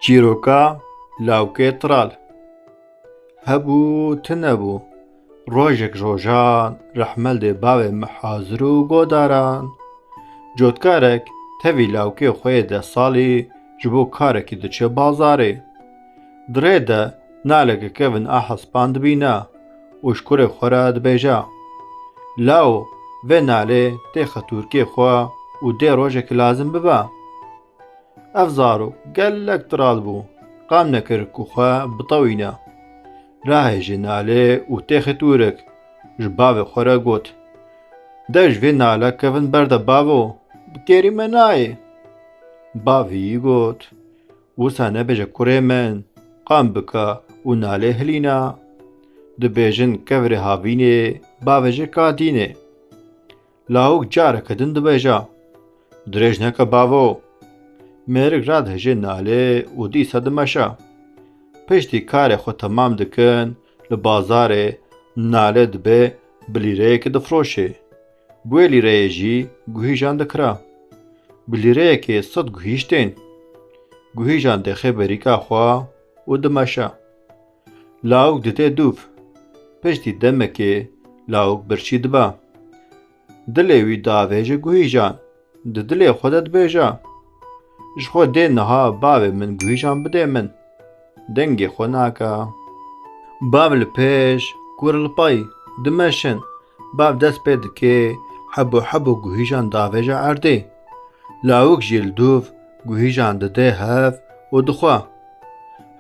چیرۆکە لاوکێ تڕال هەبوو تنەبوو ڕۆژێک ڕۆژان ڕەحمەل دێ باوێ مەحازر و گۆداران جۆتکارێک تەوی لاوکێ خۆیە دە ساڵی ji bo karekî diçe bazarê dirê de naleke kevin a hespan dibîne û ji kurê xwe re dibêje law vê nalê tê xetûrkê xwe û dê rojekê lazim bibe ev zarok gelek tiral bû qam nekir ku xwe bitewîne rahêjê nalê û tê xetûrek ji bavê xwe re got de ji vê nale kevin ber de bavo bi kêrî me nayê bavê yî got wisa nebêje kurê min qam bike û nalê hilîne dibêjin kevirê havînê bavê jê katînê lawik careke din dibêje dirêj neke bavo mêrik radihêje nalê û dîsa dimeşe piştî karê xwe temam dikin li bazarê nalê dibe bi lîreyekê difroşe bi wê lîreyê jî guhîjan dikire bi lîreyekê sed guhîş tên guhîjan dixe berîka xwe û dimeşe lawik dite dûv piştî demekê lawik birçî dibe dilê wî diavêje guhîjan di dilê xwe de dibêje ji xwe dê niha bavê min guhîjan bide min dengê xwe nake bav li pêş kur li pay dimeşin bav dest pê dike hebû hebû guhîjan diavêje erdê lawik jî li dûv guhîjan dide hev û dixwe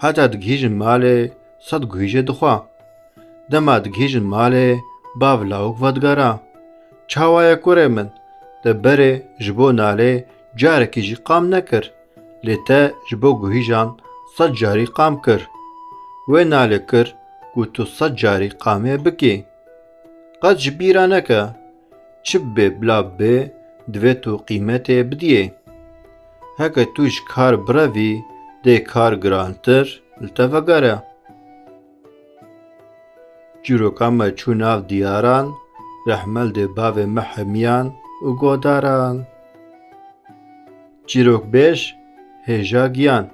heta digihîjin malê sed guhîjê dixwe dema digihîjin malê bav lawik vedigere çawa ye kurê min te berê ji bo nalê carekî jî qam nekir lê te ji bo guhîjan sed carî qam kir wê nalê kir ku tu sed carî qamê bikî qet ji bîra neke çi bibe bila bibe divê tu qîmetê bidîyê heke tu ji kar birevî dê kar girantir li te vegere çîroka me çû nav dîyaran rehmel dê bavê me hemiyan û godaran çîrokbêj hêja giyan